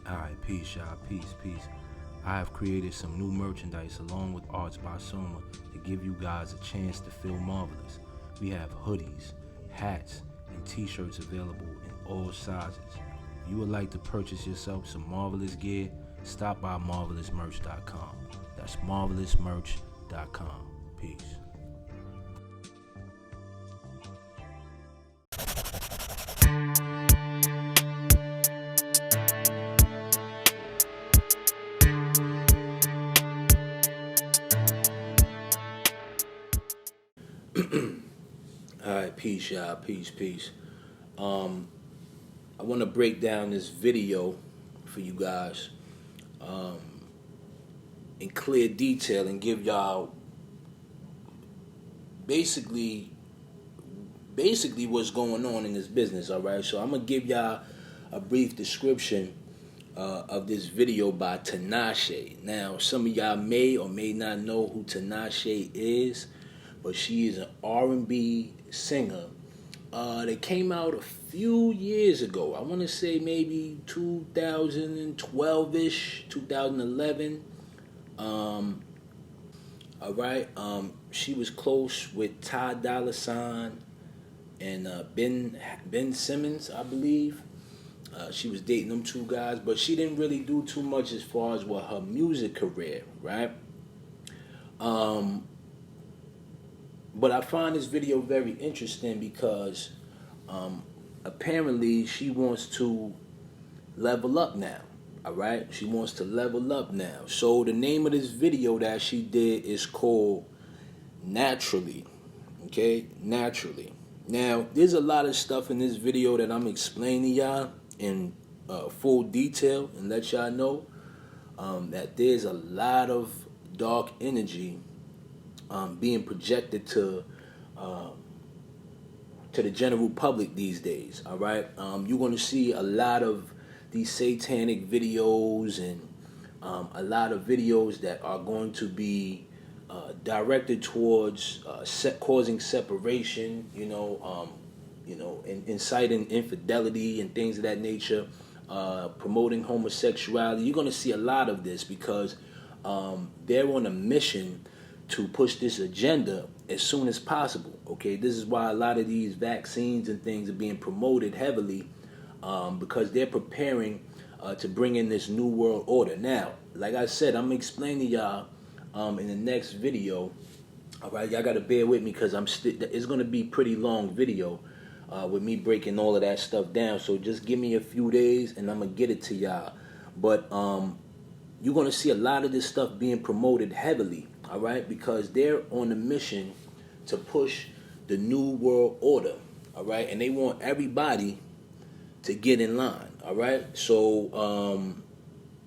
Alright, peace, y'all. Peace. I have created some new merchandise along with arts by Soma to give you guys a chance to feel marvelous. We have hoodies, hats, and t-shirts available in all sizes. If you would like to purchase yourself some Marvlis gear, stop by marvelousmerch.com. That's marvelousmerch.com. Peace. Alright, peace, y'all. Peace. I want to break down this video for you guys in clear detail and give y'all basically what's going on in this business. Alright, so I'm gonna give y'all a brief description of this video by Tinashe. Now, some of y'all may or may not know who Tinashe is, but she is an R&B singer that came out a few years ago. I want to say maybe 2012-ish, 2011. All right. She was close with Ty Dolla $ign and Ben Simmons, I believe. She was dating them two guys, but she didn't really do too much as far as her music career, right? But I find this video very interesting because apparently she wants to level up now. All right, she wants to level up now. So the name of this video that she did is called Naturally. Okay, Naturally. Now, there's a lot of stuff in this video that I'm explaining y'all in full detail and let y'all know that there's a lot of dark energy being projected to the general public these days. All right, you're going to see a lot of these satanic videos and a lot of videos that are going to be directed towards causing separation. And inciting infidelity and things of that nature, promoting homosexuality. You're going to see a lot of this because they're on a mission to push this agenda as soon as possible. Okay, this is why a lot of these vaccines and things are being promoted heavily, because they're preparing to bring in this new world order. Now, like I said, I'm explaining to y'all in the next video. All right, y'all gotta bear with me because it's gonna be a pretty long video with me breaking all of that stuff down. So just give me a few days and I'm gonna get it to y'all. But you're gonna see a lot of this stuff being promoted heavily. All right, because they're on a mission to push the new world order. All right, and they want everybody to get in line. All right, so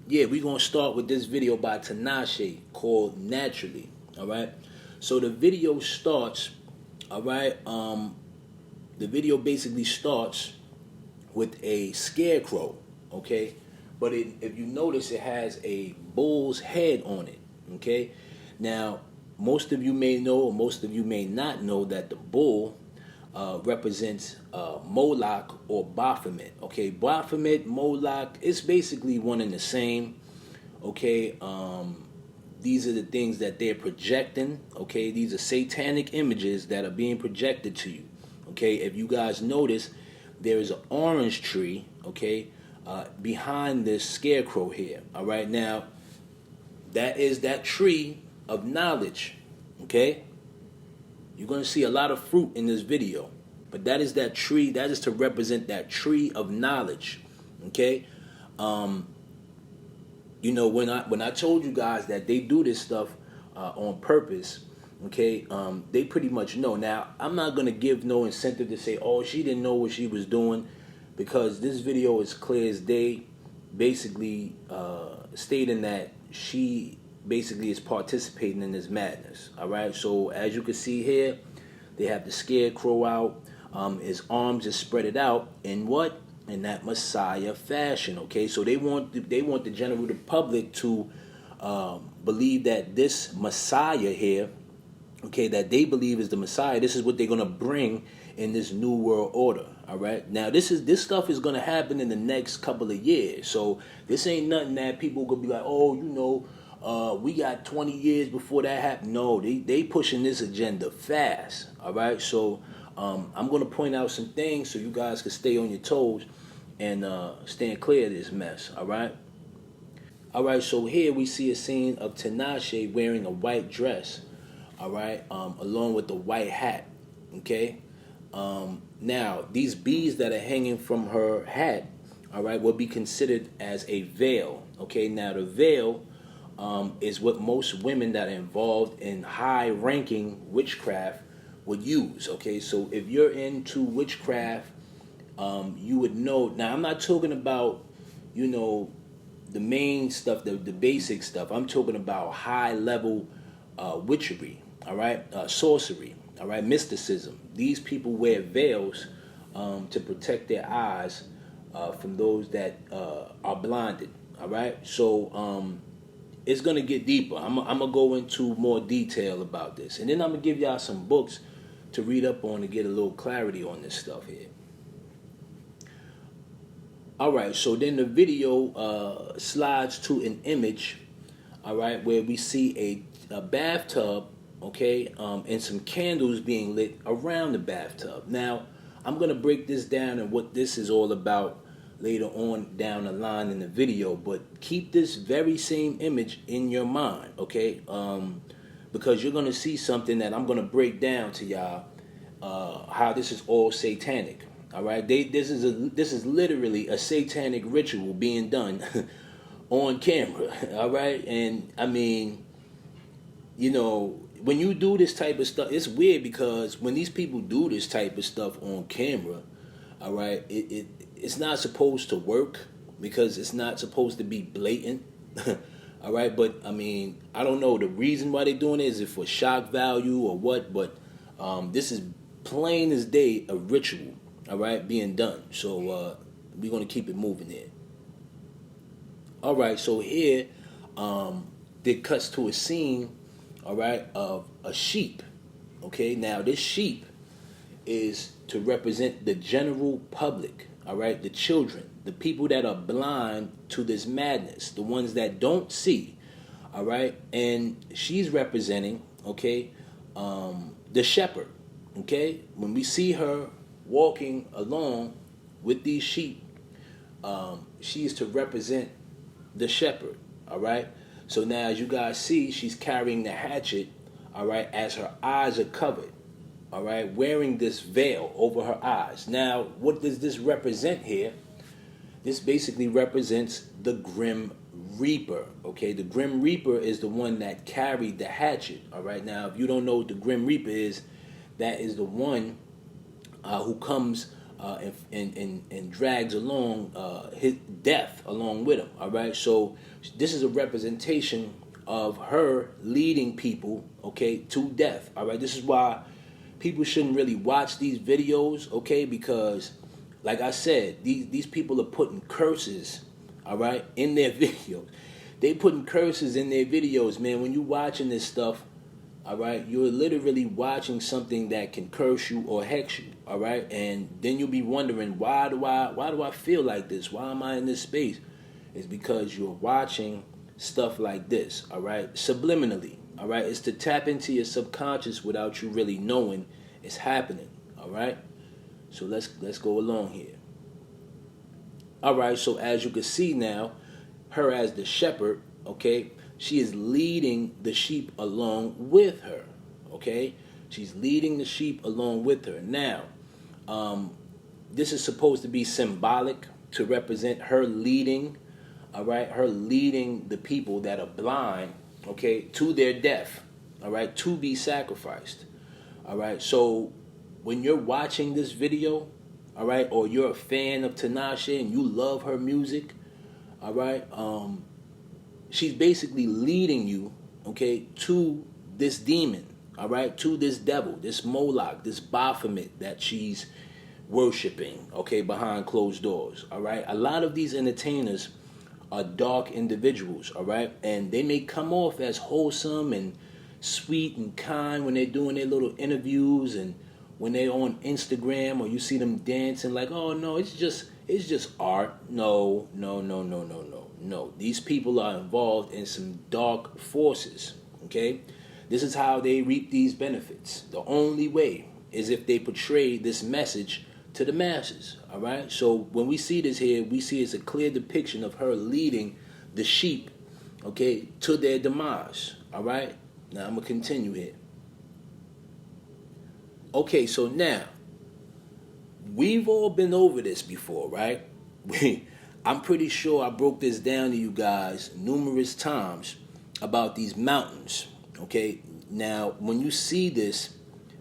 yeah, we're gonna start with this video by Tinashe called Naturally. All right, so the video starts. All right, the video basically starts with a scarecrow. Okay, but if you notice, it has a bull's head on it. Okay. Now, most of you may know, or most of you may not know, that the bull represents Moloch or Baphomet. Okay, Baphomet, Moloch, it's basically one and the same. Okay, these are the things that they're projecting. Okay, these are satanic images that are being projected to you. Okay, if you guys notice, there is an orange tree. Okay, behind this scarecrow here. All right, now that is that tree of knowledge. Okay, you're going to see a lot of fruit in this video, but that is that tree. That is to represent that tree of knowledge. Okay, when I told you guys that they do this stuff on purpose. Okay, they pretty much know. Now, I'm not going to give no incentive to say, oh, she didn't know what she was doing, because this video is clear as day, basically stating that she basically is participating in this madness. All right, so as you can see here, they have the scarecrow out. His arms are spread out in what? In that Messiah fashion. Okay, so they want the general public to believe that this Messiah here, okay, that they believe is the Messiah, this is what they're going to bring in this new world order. All right. Now this stuff is gonna happen in the next couple of years. So this ain't nothing that people gonna be like, oh, we got 20 years before that happened. No, they pushing this agenda fast. All right. So I'm gonna point out some things so you guys can stay on your toes and stand clear of this mess. All right. All right. So here we see a scene of Tinashe wearing a white dress. All right. Along with the white hat. Okay. Now, these beads that are hanging from her hat, all right, will be considered as a veil. Okay, now the veil is what most women that are involved in high-ranking witchcraft would use. Okay, so if you're into witchcraft, you would know. Now, I'm not talking about, the main stuff, the basic stuff. I'm talking about high-level witchery, all right, sorcery. All right, mysticism. These people wear veils to protect their eyes from those that are blinded. All right, so it's gonna get deeper. I'm gonna go into more detail about this, and then I'm gonna give y'all some books to read up on to get a little clarity on this stuff here. All right, so then the video slides to an image. All right, where we see a bathtub. Okay, and some candles being lit around the bathtub. Now, I'm going to break this down and what this is all about later on down the line in the video, but keep this very same image in your mind, okay? Because you're going to see something that I'm going to break down to y'all, how this is all satanic, all right? This is literally a satanic ritual being done on camera, all right? And, I mean, when you do this type of stuff, it's weird because when these people do this type of stuff on camera, all right, it's not supposed to work because it's not supposed to be blatant, all right. But I mean, I don't know the reason why they're doing it. Is it for shock value or what? But this is plain as day a ritual, all right, being done. So we're gonna keep it moving there. All right. So here, it cuts to a scene. All right, of a sheep. Okay, now this sheep is to represent the general public. All right, the children, the people that are blind to this madness, the ones that don't see. All right, and she's representing, okay, the shepherd. Okay, when we see her walking along with these sheep, she is to represent the shepherd. All right. So now, as you guys see, she's carrying the hatchet, all right, as her eyes are covered, all right, wearing this veil over her eyes. Now, what does this represent here? This basically represents the Grim Reaper, okay? The Grim Reaper is the one that carried the hatchet, all right? Now, if you don't know what the Grim Reaper is, that is the one who comes and drags along his death along with him, all right? So this is a representation of her leading people, okay, to death, all right? This is why people shouldn't really watch these videos, okay, because like I said, these people are putting curses, all right, in their videos. They putting curses in their videos, man. When you watching this stuff, all right, you're literally watching something that can curse you or hex you, all right? And then you'll be wondering, why do I feel like this? Why am I in this space? It's because you're watching stuff like this, all right? Subliminally, all right? It's to tap into your subconscious without you really knowing it's happening, all right? So let's go along here. All right, so as you can see now, her as the shepherd, okay, she is leading the sheep along with her, okay? She's leading the sheep along with her. Now, this is supposed to be symbolic to represent her leading, all right? Her leading the people that are blind, okay, to their death, all right, to be sacrificed, all right? So when you're watching this video, all right, or you're a fan of Tinashe and you love her music, all right, she's basically leading you, okay, to this demon, all right, to this devil, this Moloch, this Baphomet that she's worshiping, okay, behind closed doors, all right. A lot of these entertainers are dark individuals, all right, and they may come off as wholesome and sweet and kind when they're doing their little interviews and when they're on Instagram or you see them dancing like, oh no, it's just art. No. These people are involved in some dark forces. Okay? This is how they reap these benefits. The only way is if they portray this message to the masses. All right? So when we see this here, we see it's a clear depiction of her leading the sheep, okay, to their demise. All right? Now I'm going to continue here. Okay, so now, we've all been over this before, right? I'm pretty sure I broke this down to you guys numerous times about these mountains, okay? Now, when you see this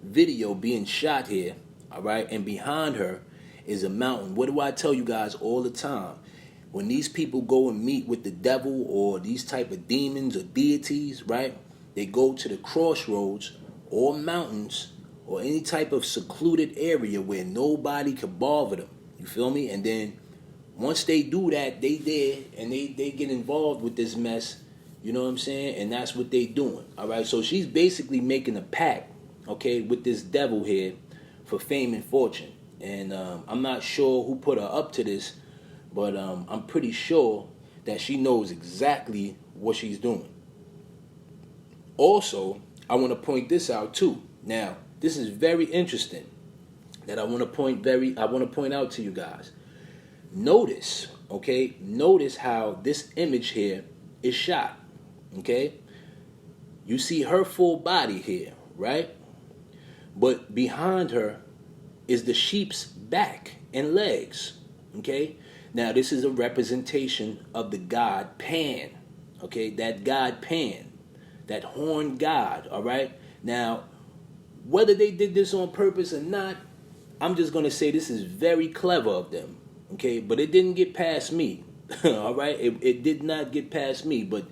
video being shot here, all right, and behind her is a mountain, what do I tell you guys all the time? When these people go and meet with the devil or these type of demons or deities, right, they go to the crossroads or mountains or any type of secluded area where nobody could bother them. You feel me? And then once they do that, they there and they get involved with this mess. You know what I'm saying? And that's what they doing. All right. So she's basically making a pact, okay, with this devil here for fame and fortune. And I'm not sure who put her up to this, but I'm pretty sure that she knows exactly what she's doing. Also, I want to point this out too. Now, this is very interesting that I want to point out to you guys. Notice, okay? Notice how this image here is shot, okay? You see her full body here, right? But behind her is the sheep's back and legs, okay? Now, this is a representation of the god Pan, okay? That god Pan, that horned god, all right? Now, whether they did this on purpose or not, I'm just going to say this is very clever of them, okay? But it didn't get past me, all right? It did not get past me, but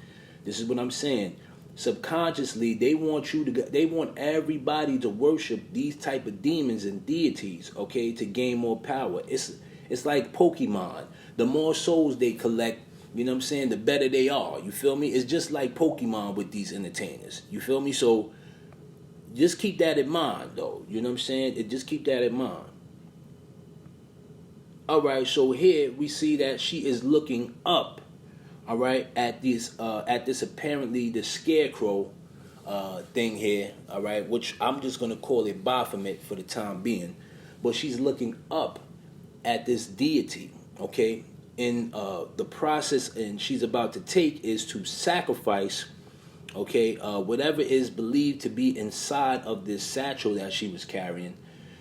this is what I'm saying. Subconsciously, they want everybody to worship these type of demons and deities, okay, to gain more power. It's like Pokemon. The more souls they collect, you know what I'm saying, the better they are. You feel me? It's just like Pokemon with these entertainers. You feel me? So just keep that in mind, though. You know what I'm saying? Just keep that in mind. All right, so here we see that she is looking up, all right, at this apparently the scarecrow thing here, all right, which I'm just going to call it Baphomet for the time being. But she's looking up at this deity, okay? And the process and she's about to take is to sacrifice, okay, whatever is believed to be inside of this satchel that she was carrying.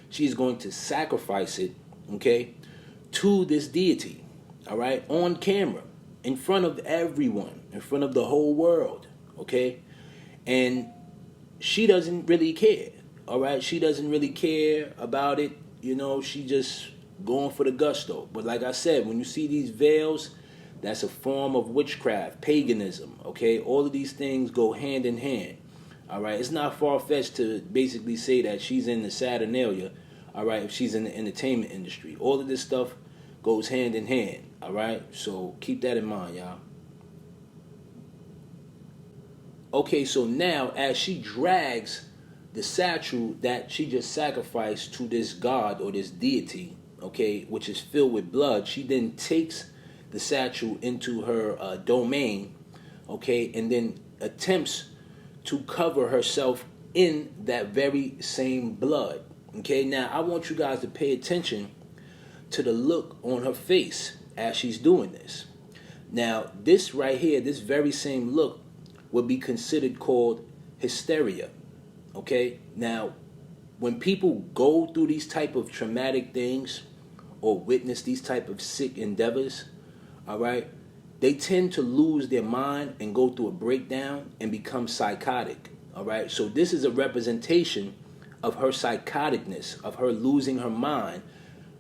She's going to sacrifice it, okay, to this deity, all right, on camera, in front of everyone, in front of the whole world, okay? And she doesn't really care, all right? She doesn't really care about it, you know, she just going for the gusto. But like I said, when you see these veils, that's a form of witchcraft, paganism, okay? All of these things go hand in hand, all right? It's not far-fetched to basically say that she's in the Saturnalia, all right, if she's in the entertainment industry. All of this stuff goes hand in hand, all right? So keep that in mind, y'all. Okay, so now as she drags the satchel that she just sacrificed to this god or this deity, okay, which is filled with blood, she then takes the satchel into her domain, okay, and then attempts to cover herself in that very same blood, okay? Now, I want you guys to pay attention to the look on her face as she's doing this. Now, this right here, this very same look would be considered called hysteria, okay? Now, when people go through these type of traumatic things or witness these type of sick endeavors, all right, they tend to lose their mind and go through a breakdown and become psychotic, all right? So this is a representation of her psychoticness, of her losing her mind,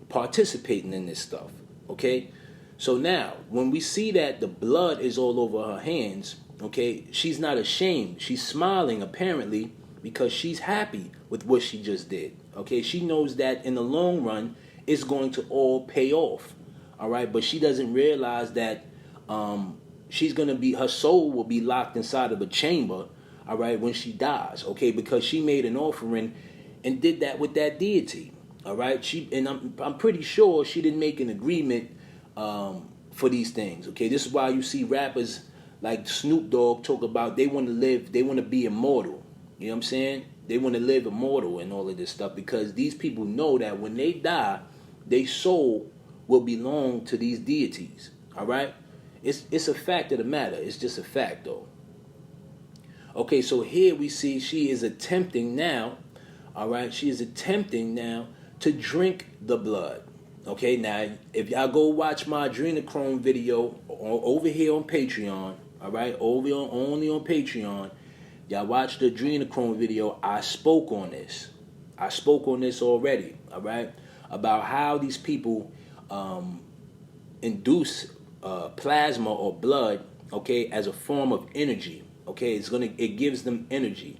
participating in this stuff, okay? So now, when we see that the blood is all over her hands, okay, she's not ashamed. She's smiling, apparently, because she's happy with what she just did, okay? She knows that in the long run, it's going to all pay off, all right? But she doesn't realize that she's going to be, her soul will be locked inside of a chamber, all right, when she dies, okay? Because she made an offering and did that with that deity. All right, I'm pretty sure she didn't make an agreement for these things. Okay, this is why you see rappers like Snoop Dogg talk about they want to be immortal. You know what I'm saying? They want to live immortal and all of this stuff because these people know that when they die, their soul will belong to these deities. All right, it's a fact of the matter. It's just a fact, though. Okay, so here we see she is attempting now. All right, she is attempting now to drink the blood. Okay, now if y'all go watch my adrenochrome video over here on Patreon, all right, only on Patreon, y'all watch the adrenochrome video. I spoke on this. I spoke on this already, all right, about how these people induce plasma or blood, okay, as a form of energy. Okay, it gives them energy.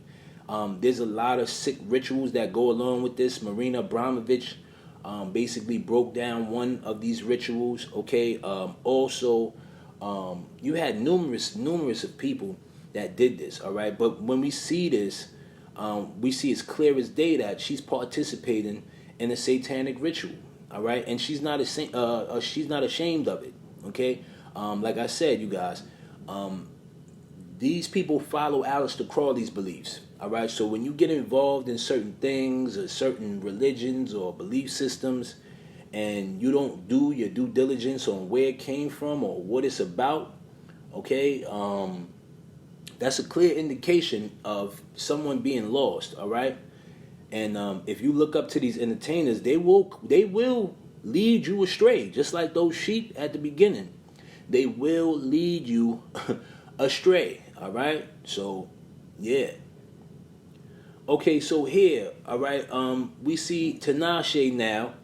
There's a lot of sick rituals that go along with this. Marina Abramovich basically broke down one of these rituals. Okay, also you had numerous of people that did this. All right, but when we see this, we see as clear as day that she's participating in a satanic ritual. All right, and she's not ashamed of it. Okay, like I said, you guys. These people follow Aleister Crowley's beliefs, all right? So when you get involved in certain things or certain religions or belief systems and you don't do your due diligence on where it came from or what it's about, okay, that's a clear indication of someone being lost, all right? And if you look up to these entertainers, they will lead you astray, just like those sheep at the beginning. They will lead you astray. All right, so yeah. Okay, so here, all right, we see Tinashe now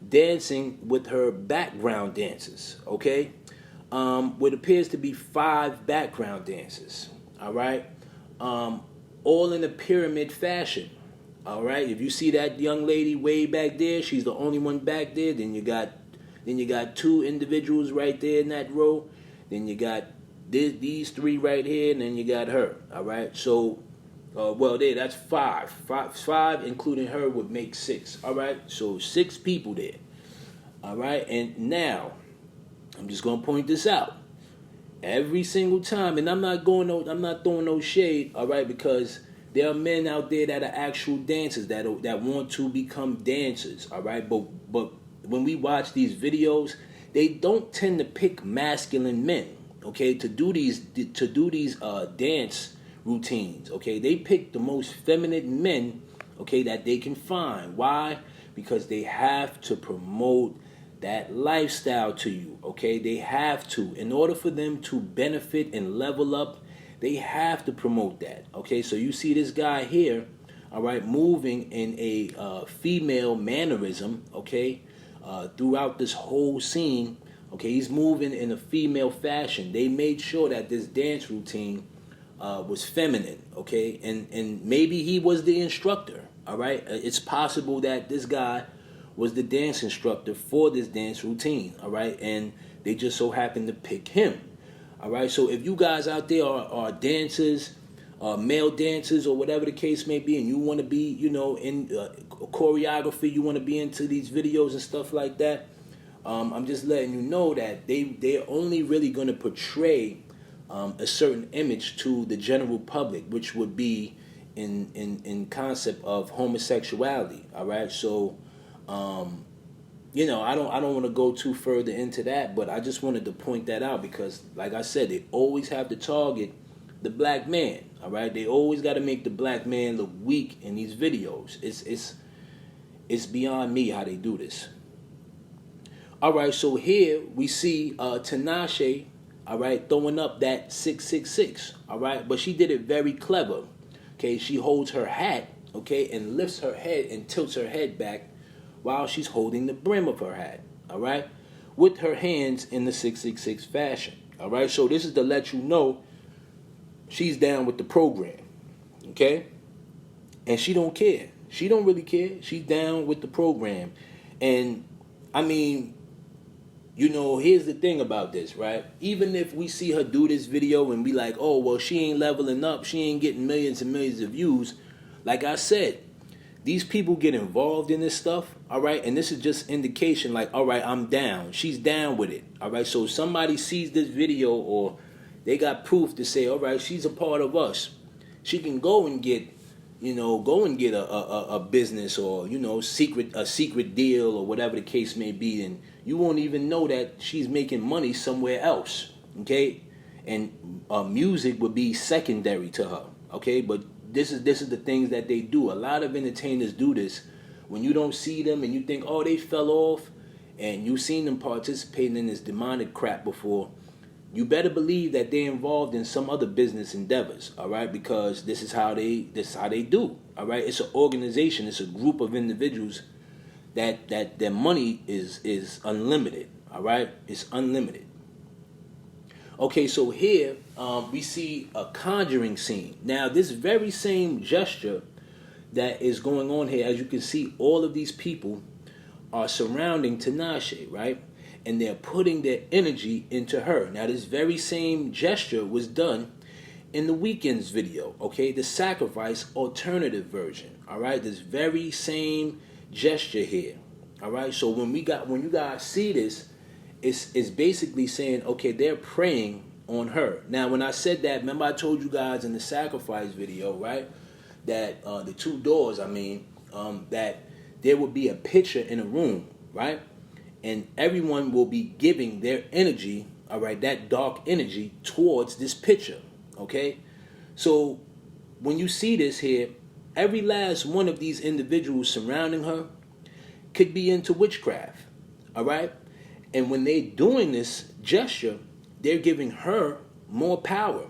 dancing with her background dancers. Okay, what appears to be 5 background dancers. All right, all in a pyramid fashion. All right, if you see that young lady way back there, she's the only one back there. Then you got 2 individuals right there in that row. Then you got these 3 right here, and then you got her. All right, so that's 5. 5 including her would make 6. All right, so 6 people there. All right, and now I'm just gonna point this out every single time, and I'm not throwing no shade. All right, because there are men out there that are actual dancers that want to become dancers. All right, but when we watch these videos, they don't tend to pick masculine men. Okay, to do these dance routines. Okay, they pick the most feminine men. Okay, that they can find. Why? Because they have to promote that lifestyle to you. Okay, they have to. In order for them to benefit and level up, they have to promote that. Okay, so you see this guy here, all right, moving in a female mannerism. Okay, throughout this whole scene. Okay, he's moving in a female fashion. They made sure that this dance routine was feminine, okay? And maybe he was the instructor, all right? It's possible that this guy was the dance instructor for this dance routine, all right? And they just so happened to pick him, all right? So if you guys out there are dancers, male dancers, or whatever the case may be, and you want to be, in choreography, you want to be into these videos and stuff like that, I'm just letting you know that they're only really going to portray a certain image to the general public, which would be in concept of homosexuality. All right, so I don't want to go too further into that, but I just wanted to point that out because, like I said, they always have to target the black man. All right, they always got to make the black man look weak in these videos. It's beyond me how they do this. All right, so here we see Tinashe, all right, throwing up that 666, all right, but she did it very clever. Okay, she holds her hat, okay, and lifts her head and tilts her head back while she's holding the brim of her hat, all right, with her hands in the 666 fashion, all right. So this is to let you know she's down with the program, okay, and she don't care. She don't really care. She's down with the program, and I mean, here's the thing about this, right? Even if we see her do this video and be like, oh, well, she ain't leveling up, she ain't getting millions and millions of views, like I said, these people get involved in this stuff, all right, and this is just indication like, all right, I'm down. She's down with it, all right. So if somebody sees this video or they got proof to say, all right, she's a part of us, she can go and get, a business or, a secret deal or whatever the case may be, and you won't even know that she's making money somewhere else, okay? And music would be secondary to her, okay? But this is the things that they do. A lot of entertainers do this. When you don't see them and you think, oh, they fell off, and you've seen them participating in this demonic crap before, you better believe that they're involved in some other business endeavors, all right? Because this is how they do, all right? It's an organization, it's a group of individuals that their money is unlimited, all right? It's unlimited. Okay, so here we see a conjuring scene. Now, this very same gesture that is going on here, as you can see, all of these people are surrounding Tinashe, right? And they're putting their energy into her. Now, this very same gesture was done in the Weeknd's video, okay? The sacrifice alternative version, all right? This very same gesture here, all right? So when you guys see this, it's basically saying, okay, they're praying on her. Now, when I said that, remember I told you guys in the sacrifice video, right, that the two doors, that there would be a picture in a room, right? And everyone will be giving their energy, all right, that dark energy towards this picture, okay? So when you see this here, every last one of these individuals surrounding her could be into witchcraft, all right? And when they're doing this gesture, they're giving her more power,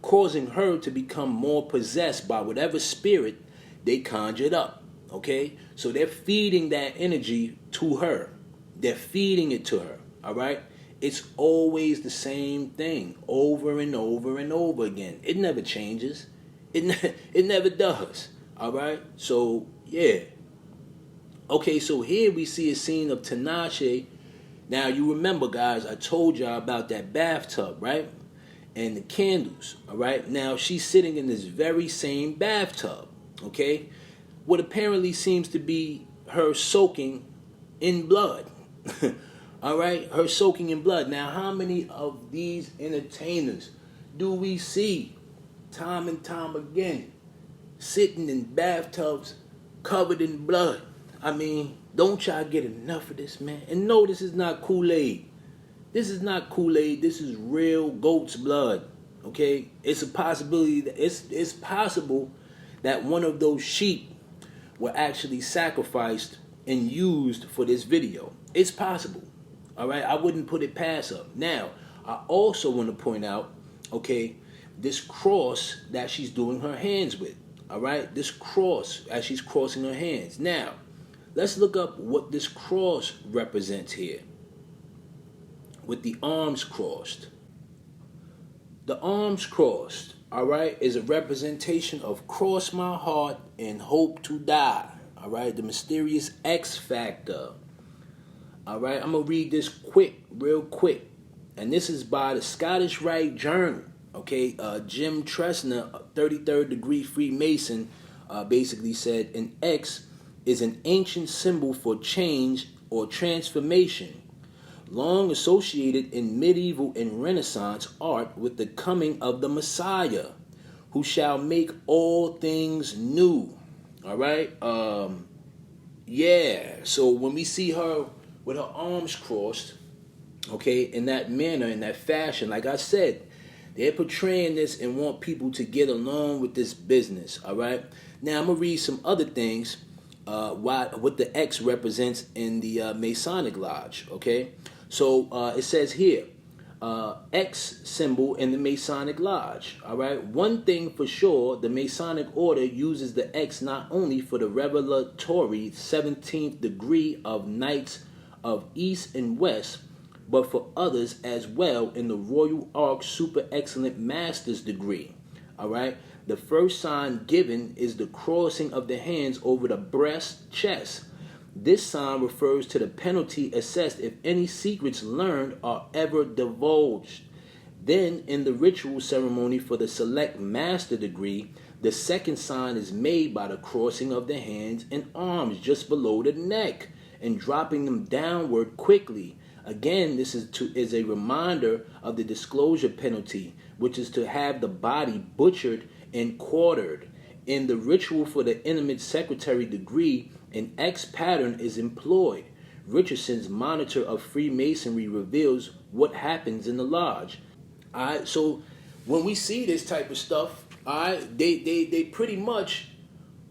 causing her to become more possessed by whatever spirit they conjured up, okay? So they're feeding that energy to her. They're feeding it to her, all right? It's always the same thing, over and over and over again. It never changes. It never does, all right? So, yeah. Okay, so here we see a scene of Tinashe. Now, you remember, guys, I told y'all about that bathtub, right? And the candles, all right? Now, she's sitting in this very same bathtub, okay? What apparently seems to be her soaking in blood, all right? Her soaking in blood. Now, how many of these entertainers do we see time and time again sitting in bathtubs covered in blood? Don't y'all get enough of this, man? And no, this is not Kool-Aid. This is not Kool-Aid. This is real goat's blood, okay? It's a possibility that it's possible that one of those sheep were actually sacrificed and used for this video. It's possible, all right? I wouldn't put it past her. Now, I also want to point out, okay, this cross that she's doing her hands with, all right? This cross as she's crossing her hands. Now, let's look up what this cross represents here with the arms crossed. The arms crossed, all right, is a representation of cross my heart and hope to die, all right, the mysterious X factor. All right, I'm going to read this real quick. And this is by the Scottish Rite Journal, okay? Jim Tressner, 33rd degree Freemason, basically said an X is an ancient symbol for change or transformation, long associated in medieval and Renaissance art with the coming of the Messiah, who shall make all things new. All right? So when we see her with her arms crossed, okay, in that manner, in that fashion, like I said, they're portraying this and want people to get along with this business, all right? Now, I'm going to read some other things, what the X represents in the Masonic Lodge, okay? So it says here, X symbol in the Masonic Lodge, all right? One thing for sure, the Masonic Order uses the X not only for the revelatory 17th degree of Knights of East and West, but for others as well in the Royal Arc Super Excellent Master's degree, all right? The first sign given is the crossing of the hands over the breast chest. This sign refers to the penalty assessed if any secrets learned are ever divulged. Then, in the ritual ceremony for the select master degree, The second sign is made by the crossing of the hands and arms just below the neck and dropping them downward quickly. Again, this is a reminder of the disclosure penalty, which is to have the body butchered and quartered. In the ritual for the intimate secretary degree, an X pattern is employed. Richardson's Monitor of Freemasonry reveals what happens in the lodge. Alright, so when we see this type of stuff, alright, they pretty much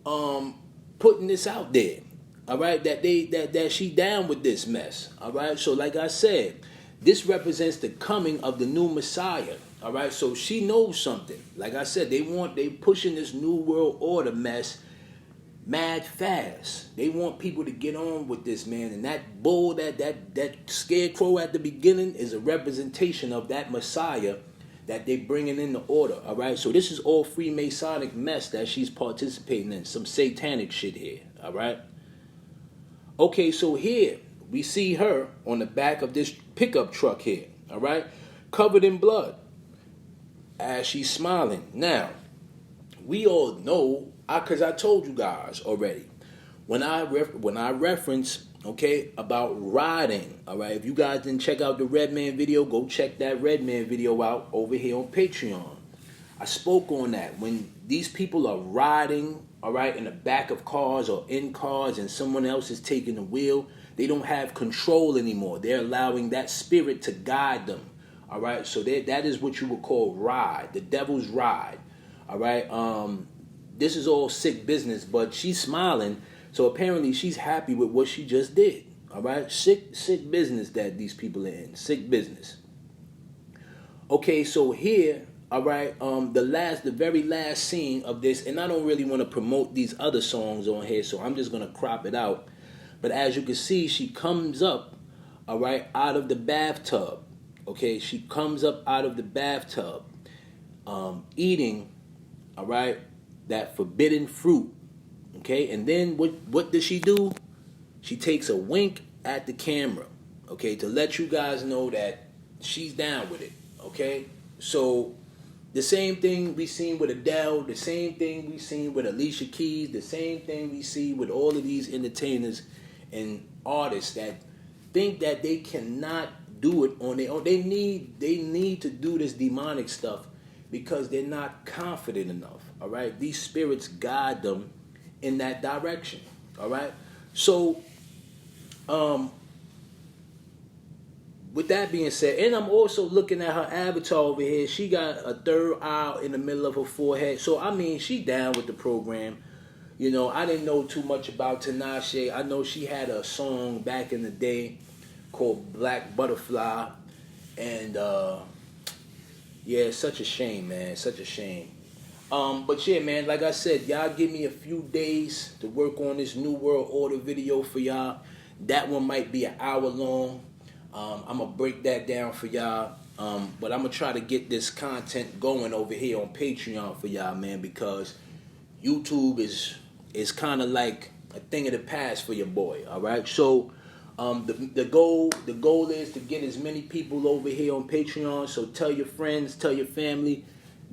putting this out there. Alright, that she down with this mess. Alright, so like I said, this represents the coming of the new Messiah. Alright, so she knows something. Like I said, they pushing this new world order mess mad fast. They want people to get on with this, man. And that bull, that scarecrow at the beginning is a representation of that Messiah that they bringing in the order. All right, so this is all Freemasonic mess that she's participating in. Some satanic shit here. All right. Okay, so here we see her on the back of this pickup truck here. All right, covered in blood as she's smiling. Now, we all know, because I told you guys already, when I reference, okay, about riding, all right, if you guys didn't check out the Red Man video, go check that Red Man video out over here on Patreon. I spoke on that. When these people are riding, all right, in the back of cars or in cars and someone else is taking the wheel, they don't have control anymore. They're allowing that spirit to guide them, all right? So that is what you would call ride, the devil's ride, all right? This is all sick business, but she's smiling, so apparently she's happy with what she just did, all right? Sick business that these people are in, sick business. Okay, so here, all right, the very last scene of this, and I don't really want to promote these other songs on here, so I'm just going to crop it out. But as you can see, she comes up, all right, out of the bathtub. Okay, she comes up out of the bathtub, eating, all right, that forbidden fruit. Okay, and then what does she do? She takes a wink at the camera, okay, to let you guys know that she's down with it. Okay, so the same thing we seen with Adele, the same thing we seen with Alicia Keys, the same thing we see with all of these entertainers and artists that think that they cannot do it on their own. They need to do this demonic stuff because they're not confident enough. All right, these spirits guide them in that direction. All right, so with that being said, and I'm also looking at her avatar over here. She got a third eye in the middle of her forehead. So, I mean, she down with the program. You know, I didn't know too much about Tinashe. I know she had a song back in the day called Black Butterfly. And, yeah, it's such a shame, man. Such a shame. But, yeah, man, like I said, y'all give me a few days to work on this New World Order video for y'all. That one might be an hour long. I'm going to break that down for y'all. But I'm going to try to get this content going over here on Patreon for y'all, man, because YouTube is kind of like a thing of the past for your boy, all right? So the goal is to get as many people over here on Patreon. So tell your friends, tell your family.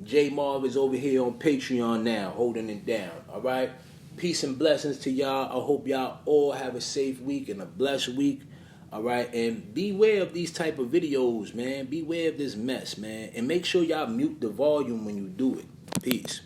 J Marv is over here on Patreon now, holding it down, all right? Peace and blessings to y'all. I hope y'all all have a safe week and a blessed week. All right, and beware of these type of videos, man. Beware of this mess, man. And make sure y'all mute the volume when you do it. Peace.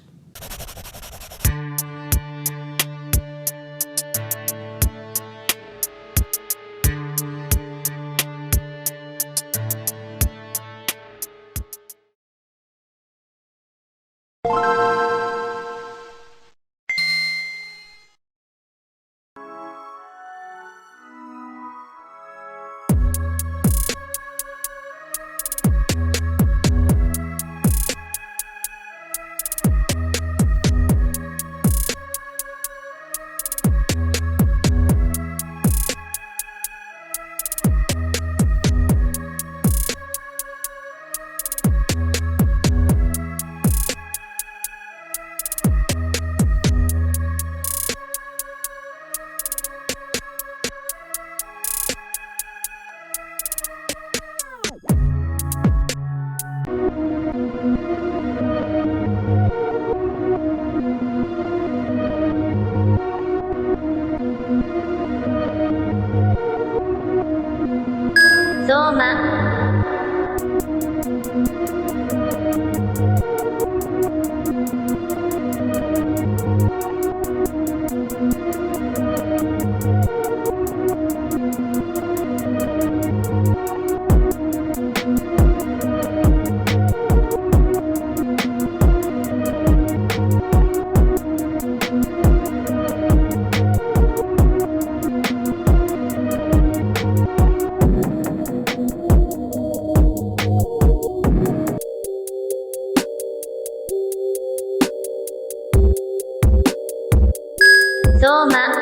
どうも